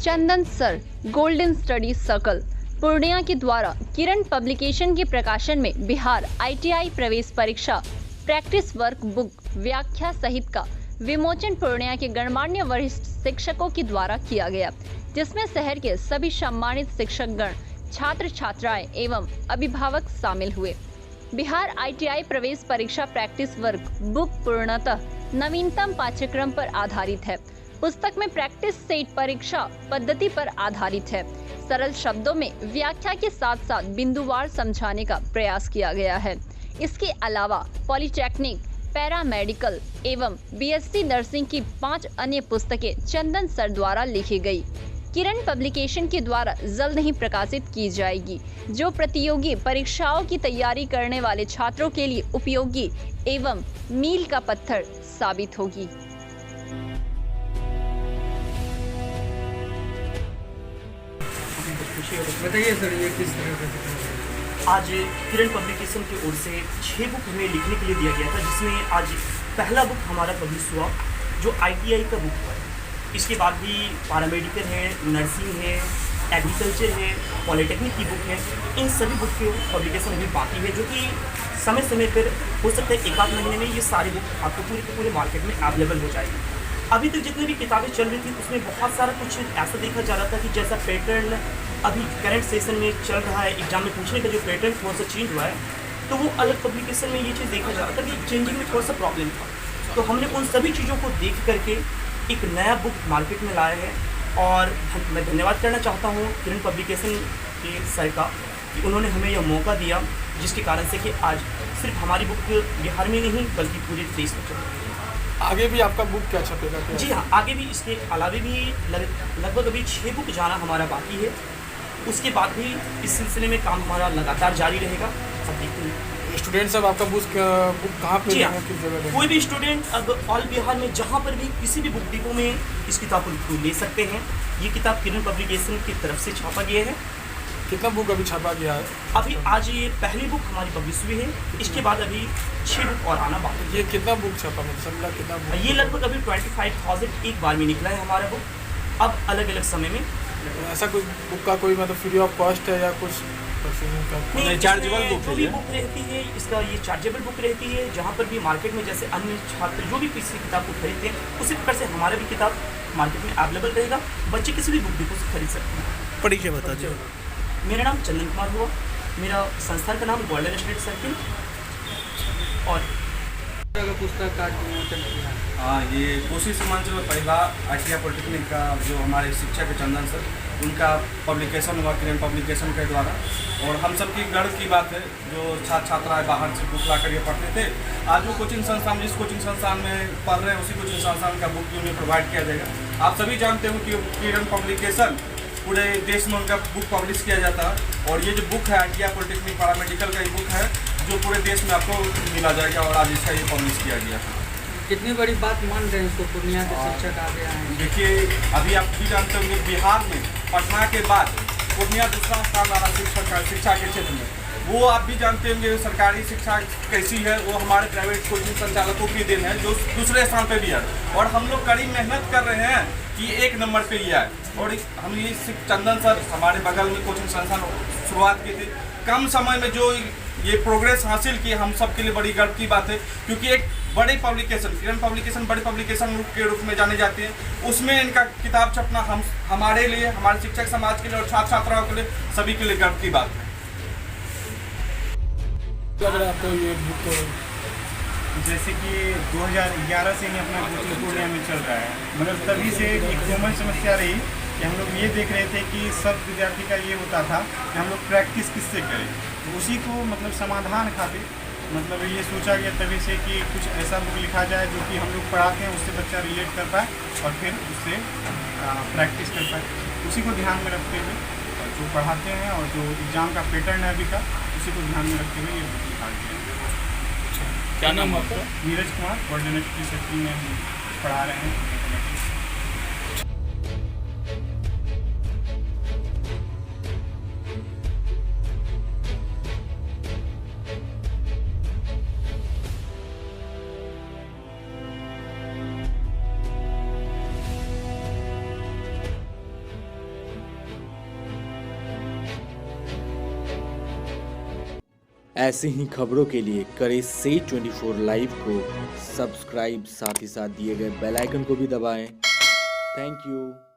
चंदन sir golden study circle Purnia के द्वारा किरण publication के प्रकाशन में बिहार ITI प्रवेश परीक्षा प्रैक्टिस वर्क बुक व्याख्या सहित का विमोचन पूर्णिया के गणमान्य वरिष्ठ शिक्षकों के द्वारा किया गया, जिसमें शहर के सभी सम्मानित शिक्षकगण, छात्र छात्राएं एवं अभिभावक शामिल हुए। बिहार ITI प्रवेश परीक्षा प्रैक्टिस वर्क बुक पूर्णतः नवीनतम पाठ्यक्रम पर आधारित है। पुस्तक में प्रैक्टिस सेट परीक्षा पद्धति पर आधारित है। सरल शब्दों में व्याख्या के साथ साथ बिंदुवार समझाने का प्रयास किया गया है। इसके अलावा पॉलिटेक्निक, पैरामेडिकल एवं BSc नर्सिंग की 5 अन्य पुस्तकें चंदन सर द्वारा लिखी गई। किरण पब्लिकेशन के द्वारा जल्द ही प्रकाशित की जाएगी, जो प्रतियोगी परीक्षाओं की तैयारी करने वाले छात्रों के लिए उपयोगी एवं मील का पत्थर साबित होगी। बताइए सर, ये किस तरह का? आज किरण पब्लिकेशन की ओर से 6 बुक हमें लिखने के लिए दिया गया था, जिसमें आज पहला बुक हमारा पब्लिश हुआ जो ITI का बुक है। इसके बाद भी पैरामेडिकल है, नर्सिंग है, एग्रीकल्चर है, पॉलिटेक्निक की बुक है। इन सभी बुक की पब्लिकेशन अभी बाकी है, जो कि समय समय पर हो सकता है 1 आध महीने में ये सारी बुक आपको पूरे के पूरे मार्केट में अवेलेबल हो जाएगी। अभी तक जितनी भी किताबें चल रही थी उसमें बहुत सारा कुछ ऐसा देखा जा रहा था कि जैसा पैटर्न अभी करंट सेशन में चल रहा है, एग्जाम में पूछने का जो पैटर्न थोड़ा सा चेंज हुआ है, तो वो अलग पब्लिकेशन में ये चीज़ देखा जा रहा था कि चेंजिंग में थोड़ा सा प्रॉब्लम था। तो हमने उन सभी चीज़ों को देख करके एक नया बुक मार्केट में लाया है। और मैं धन्यवाद करना चाहता हूँ किरण पब्लिकेशन के सर का कि उन्होंने हमें यह मौका दिया, जिसके कारण से कि आज सिर्फ हमारी बुक बिहार में नहीं बल्कि पूरे देश में चल रही है। आगे भी आपका बुक क्या छपेगा? जी हाँ, आगे भी इसके अलावा भी लगभग अभी 6 बुक जाना हमारा बाकी है। उसके बाद भी इस सिलसिले में काम हमारा लगातार जारी रहेगा। अब देखते हैं स्टूडेंट सब आपका बुक कहाँ पे जी हाँ, किस जगह? कोई भी स्टूडेंट अब ऑल बिहार में जहाँ पर भी किसी भी बुक डिपो में इस किताब को ले सकते हैं। ये किताब किरण पब्लिकेशन की तरफ से छापा गया है। कितना बुक अभी छापा गया है? अभी आज ये पहली बुक हमारी पब्लिश हुई है। इसके बाद अभी 6 बुक और आना बाकी है। ये कितना बुक छापा मतलब कितना बुक? ये लगभग अभी 25,000 एक बार में निकला है हमारा बुक। अब अलग अलग समय में ऐसा कोई बुक का कोई मतलब फ्री ऑफ कॉस्ट है या कुछ नहीं, चार्जेबल बुक जो भी बुक रहती है इसका ये चार्जेबल बुक रहती है। जहाँ पर भी मार्केट में जैसे अन्य छात्र जो भी किसी किताब को खरीदते हैं उसी प्रकार से हमारा भी किताब मार्केट में अवेलेबल रहेगा। बच्चे किसी भी बुक डिपो से खरीद सकते हैं। परिचय बता दीजिए। मेरा नाम चंदन कुमार हुआ, मेरा संस्थान का नाम गोल्डन स्टडी सर्किल। और पुस्तक का विमोचन किया। हाँ, ये कोसी सीमांचल में पहला ITI पॉलिटेक्निक का जो हमारे शिक्षक है चंदन सर, उनका पब्लिकेशन हुआ किरण पब्लिकेशन के द्वारा। और हम सब की गर्व की बात है, जो छात्र छात्राएँ बाहर से बुक ला कर ये पढ़ते थे, आज वो कोचिंग संस्थान जिस कोचिंग संस्थान में पढ़ रहे हैं उसी कोचिंग संस्थान का बुक उन्हें प्रोवाइड किया जाएगा। आप सभी जानते हो कि किरण पब्लिकेशन पूरे देश में उनका बुक पब्लिश किया जाता है। और ये जो बुक है ITI पॉलिटेक्निक पैरामेडिकल का बुक है, जो पूरे देश में आपको मिला जाएगा। और आज इसका ये पब्लिश किया गया है। कितनी बड़ी बात मान रहे हैं इसको, पूर्णिया के शिक्षक आ गए हैं। देखिए, अभी आप भी जानते होंगे बिहार में पटना के बाद पूर्णिया दूसरा स्थान वाला शिक्षा के क्षेत्र में। वो आप भी जानते होंगे सरकारी शिक्षा कैसी है, वो हमारे प्राइवेट कोचिंग संचालकों की देन है, जो दूसरे स्थान पे भी है। और हम लोग कड़ी मेहनत कर रहे हैं कि 1 नंबर पे ही आए। और हम ये चंदन सर हमारे बगल में कोचिंग संस्थान शुरुआत की थी, कम समय में जो ये प्रोग्रेस हासिल की, हम सब के लिए बड़ी गर्व की बात है। क्योंकि एक बड़ी पब्लिकेशन किरण पब्लिकेशन बड़ी पब्लिकेशन के रूप में जाने जाते हैं, उसमें इनका किताब छपना हमारे लिए, हमारे शिक्षक समाज के लिए और छात्र छात्राओं के लिए, सभी के लिए गर्व की बात है। आपको ये बुक जैसे कि 2011 से ही अपना कोचिंग पूर्णिया में चल रहा है, मगर तभी से एक कॉमन समस्या रही कि हम लोग ये देख रहे थे कि सब विद्यार्थी का ये होता था कि हम लोग प्रैक्टिस किससे करें। तो उसी को मतलब समाधान खातिर मतलब ये सोचा गया तभी से कि कुछ ऐसा बुक लिखा जाए जो कि हम लोग पढ़ाते हैं उससे बच्चा रिलेट कर पाए और फिर उससे प्रैक्टिस कर पाए। उसी को ध्यान में रखते हुए जो पढ़ाते हैं और जो एग्ज़ाम का पैटर्न है अभी का, उसी को ध्यान में रखते हुए ये बुक लिखा गया। क्या नाम आपका? Neeraj Kumar, golden study circle में हम पढ़ा रहे हैं। ऐसे ही खबरों के लिए करें से 24 लाइव को सब्सक्राइब, साथ ही साथ दिए गए बेल आइकन को भी दबाएं। Thank you.